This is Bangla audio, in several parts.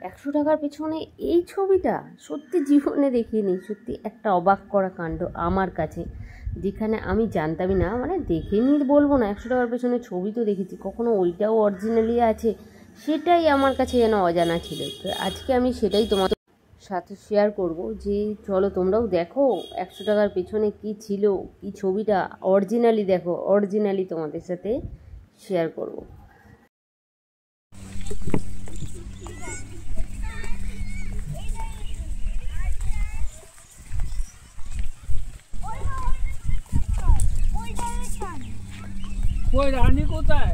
100 টাকার পেছনে এই ছবিটা সত্যি জীবনে দেখিনি, সত্যি একটা অবাক করা কাণ্ড আমার কাছে, যেখানে আমি জানতামই না, মানে দেখিনি বলবো না, 100 টাকার পেছনে ছবি তো দেখেছি, কখনো ওইটাও অরিজিনালি আছে সেটাই আমার কাছে যেন অজানা ছিল। তো আজকে আমি সেটাই তোমাদের সাথে শেয়ার করব, যে চলো তোমরাও দেখো 100 টাকার পেছনে কি ছিল, কি ছবিটা অরিজিনালি দেখো, অরিজিনালি তোমাদের সাথে শেয়ার করব। কই রানী কোথায়?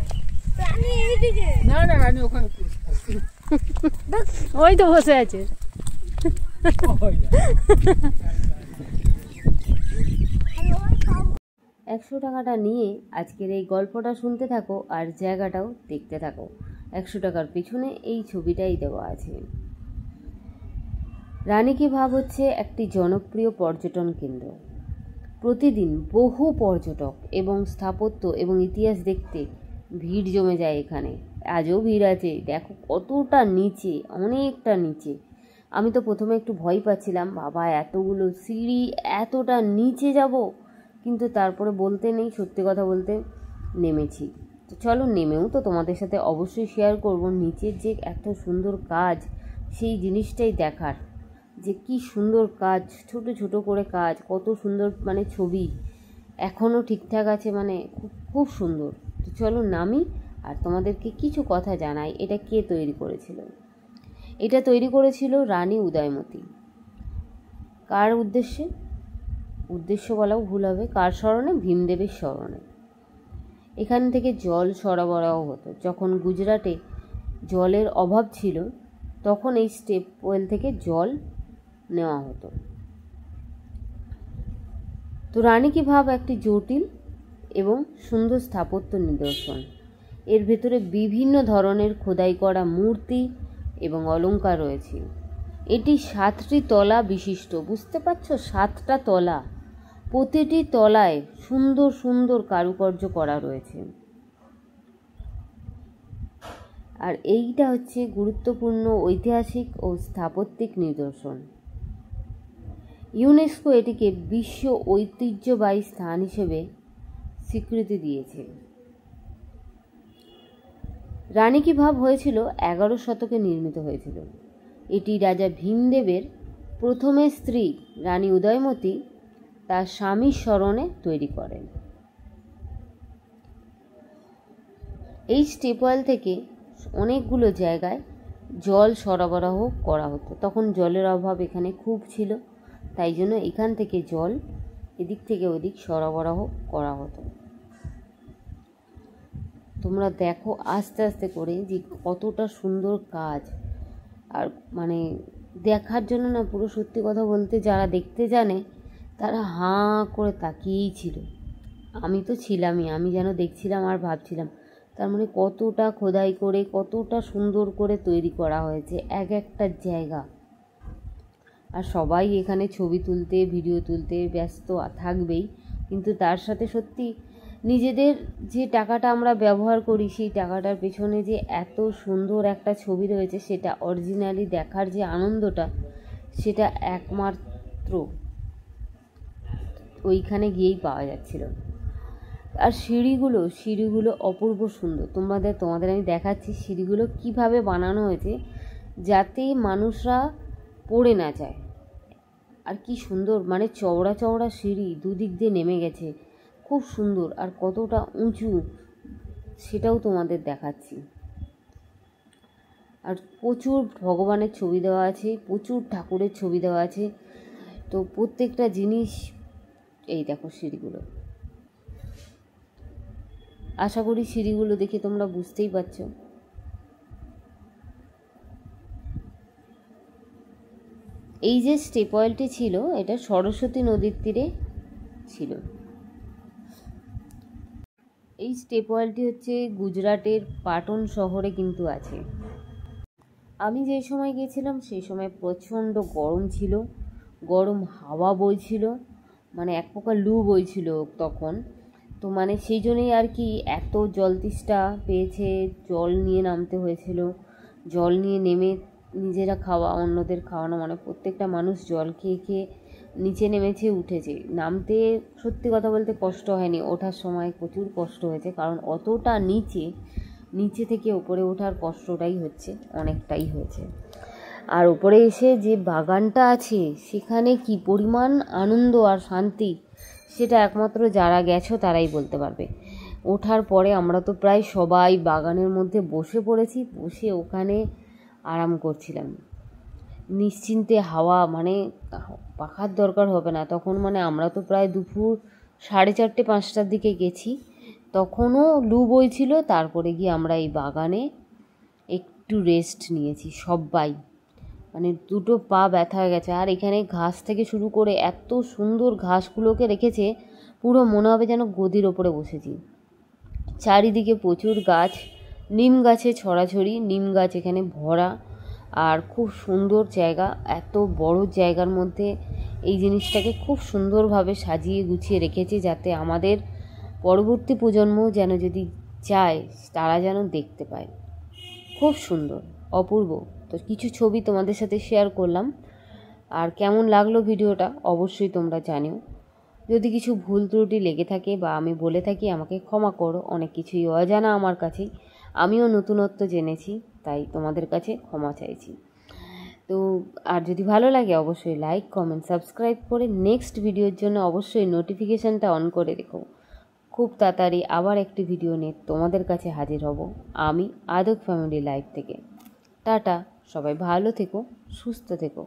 রানী এইদিকে। না না, রানী ওখানে। ওই তো বসে আছে। 100 টাকাটা নিয়ে আজকের এই গল্পটা শুনতে থাকো আর জায়গাটাও দেখতে থাকো। 100 টাকার পিছনে এই ছবিটাই দেওয়া আছে। রানী কি ভাব হচ্ছে একটি জনপ্রিয় পর্যটন কেন্দ্র। প্রতিদিন বহু পর্যটক এবং স্থাপত্য এবং ইতিহাস দেখতে ভিড় জমে যায় এখানে। আজও ভিড় আছে, দেখো কতটা নিচে, অনেকটা নিচে। আমি তো প্রথমে একটু ভয় পাচ্ছিলাম, বাবা এতগুলো সিঁড়ি, এতটা নিচে যাব, কিন্তু তারপরে বলতে নেই, সত্যি কথা বলতে নেমেছি। তো চলো নেমেও তো তোমাদের সাথে অবশ্যই শেয়ার করব নিচের যে এত সুন্দর কাজ, সেই জিনিসটাই দেখার, যে কি সুন্দর কাজ, ছোট ছোট করে কাজ, কত সুন্দর, মানে ছবি এখনও ঠিকঠাক আছে, মানে খুব খুব সুন্দর। তো চলো নামি আর তোমাদেরকে কিছু কথা জানাই, এটা কে তৈরি করেছিল। এটা তৈরি করেছিল রানী উদয়মতী। কার উদ্দেশ্যে? উদ্দেশ্য বলাও ভুল হবে, কার স্মরণে? ভীমদেবের স্মরণে। এখান থেকে জল সরবরাহ হতো। যখন গুজরাটে জলের অভাব ছিল, তখন এই স্টেপ ওয়েল থেকে জল নেওয়া হতো। তো রানী কি ভাব একটি জটিল এবং সুন্দর স্থাপত্য নিদর্শন। এর ভেতরে বিভিন্ন ধরনের খোদাই করা মূর্তি এবং অলংকার রয়েছে। এটি 7টি তলা বিশিষ্ট, বুঝতে পারছো, 7টা তলা, প্রতিটি তলায় সুন্দর সুন্দর কারুকার্য করা রয়েছে। আর এইটা হচ্ছে গুরুত্বপূর্ণ ঐতিহাসিক ও স্থাপত্যিক নিদর্শন। ইউনেস্কো এটিকে বিশ্ব ঐতিহ্যবাহী স্থান হিসেবে স্বীকৃতি দিয়েছে। রানী কি ভাব হয়েছিল 11 শতকে নির্মিত হয়েছিল। এটি রাজা ভীমদেবের প্রথমের স্ত্রী রানী উদয়মতী তার স্বামীর স্মরণে তৈরি করেন। এই স্টেপওয়েল থেকে অনেকগুলো জায়গায় জল সরবরাহ করা হতো। তখন জলের অভাব এখানে খুব ছিল, তাই জন্য এখান থেকে জল এদিক থেকে ওদিক সরবরাহ করা হতো। তোমরা দেখো আস্তে আস্তে করে যে কতটা সুন্দর কাজ, আর মানে দেখার জন্য না, পুরো সত্যি কথা বলতে যারা দেখতে জানে তারা হাঁ করে তাকিয়েই ছিল। আমি তো ছিলামই, আমি যেন দেখছিলাম আর ভাবছিলাম, তার মানে কতটা খোদাই করে, কতটা সুন্দর করে তৈরি করা হয়েছে এক একটা জায়গা। আর সবাই এখানে ছবি তুলতে, ভিডিও তুলতে ব্যস্ত থাকবেই, কিন্তু তার সাথে সত্যি নিজেদের যে টাকাটা আমরা ব্যবহার করি, সেই টাকাটার পেছনে যে এত সুন্দর একটা ছবি রয়েছে, সেটা অরিজিনালি দেখার যে আনন্দটা, সেটা একমাত্র ওইখানে গিয়েই পাওয়া যাচ্ছিল। আর সিঁড়িগুলো অপূর্ব সুন্দর। তোমাদের আমি দেখাচ্ছি সিঁড়িগুলো কিভাবে বানানো হয়েছে, যাতে মানুষরা পড়ে না যায়। আর কি সুন্দর, মানে চওড়া চওড়া সিঁড়ি, দুদিক দিয়ে নেমে গেছে, খুব সুন্দর। আর কতটা উঁচু সেটাও তোমাদের দেখাচ্ছি। আর প্রচুর ভগবানের ছবি দেওয়া আছে, প্রচুর ঠাকুরের ছবি দেওয়া আছে। তো প্রত্যেকটা জিনিস, এই দেখো সিঁড়িগুলো, আশা করি সিঁড়িগুলো দেখে তোমরা বুঝতেই পারছো। এই যে স্টেপ ওয়েলটি ছিল, এটা সরস্বতী নদীর তীরে ছিল। এই স্টেপ ওয়েলটি হচ্ছে গুজরাটের পাটন শহরে কিন্তু আছে। আমি যে সময় গিয়েছিলাম সেই সময় প্রচণ্ড গরম ছিল, গরম হাওয়া বইছিল, মানে এক প্রকার লু বইছিল তখন। তো মানে সেই জন্যই আর কি এত জল তেষ্টা পেয়েছে, জল নিয়ে নামতে হয়েছিল। জল নিয়ে নেমে নিজেরা খাওয়া, অন্যদের খাওয়ানো, মানে প্রত্যেকটা মানুষ জল খেয়ে খেয়ে নিচে নেমেছে, উঠেছে। নামতে সত্যি কথা বলতে কষ্ট হয়নি, ওঠার সময় প্রচুর কষ্ট হয়েছে, কারণ অতটা নিচে থেকে ওপরে ওঠার কষ্টটাই হচ্ছে, অনেকটাই হয়েছে। আর ওপরে এসে যে বাগানটা আছে সেখানে কি পরিমাণ আনন্দ আর শান্তি, সেটা একমাত্র যারা গেছো তারাই বলতে পারবে। ওঠার পরে আমরা তো প্রায় সবাই বাগানের মধ্যে বসে পড়েছি, বসে ওখানে আরাম করছিলাম নিশ্চিন্তে। হাওয়া মানে পাখার দরকার হবে না তখন, মানে আমরা তো প্রায় দুপুর 4:30 5টার দিকে গেছি, তখনও লু বইছিল। তারপরে গিয়ে আমরা এই বাগানে একটু রেস্ট নিয়েছি সবাই, মানে দুটো পা ব্যথা হয়ে গেছে। আর এখানে ঘাস থেকে শুরু করে এত সুন্দর ঘাসগুলোকে রেখেছে, পুরো মনে হবে যেন গদির ওপরে বসেছি। চারিদিকে প্রচুর গাছ, নিম গাছে ছড়াছড়ি, নিম গাছ এখানে ভরা। আর খুব সুন্দর জায়গা, এত বড় জায়গার মধ্যে এই জিনিসটাকে খুব সুন্দরভাবে সাজিয়ে গুছিয়ে রেখেছে, যাতে আমাদের পরবর্তী প্রজন্ম যেন যদি যায় তারা যেন দেখতে পায়। খুব সুন্দর, অপূর্ব। তো কিছু ছবি তোমাদের সাথে শেয়ার করলাম। আর কেমন লাগলো ভিডিওটা অবশ্যই তোমরা জানিও। যদি কিছু ভুল ত্রুটি লেগে থাকে বা আমি বলে থাকি আমাকে ক্ষমা করো, অনেক কিছুই অজানা আমার কাছেই, আমিও নতুনত্ব জেনেছি, তাই তোমাদের কাছে ক্ষমা চাইছি। তো আর যদি ভালো লাগে অবশ্যই লাইক, কমেন্ট, সাবস্ক্রাইব করে নেক্সট ভিডিওর জন্য অবশ্যই নোটিফিকেশানটা অন করে রেখো। খুব তাড়াতাড়ি আবার একটি ভিডিও নিয়ে তোমাদের কাছে হাজির হব আমি আদক ফ্যামিলি লাইফ থেকে। টাটা, সবাই ভালো থেকো, সুস্থ থেকো।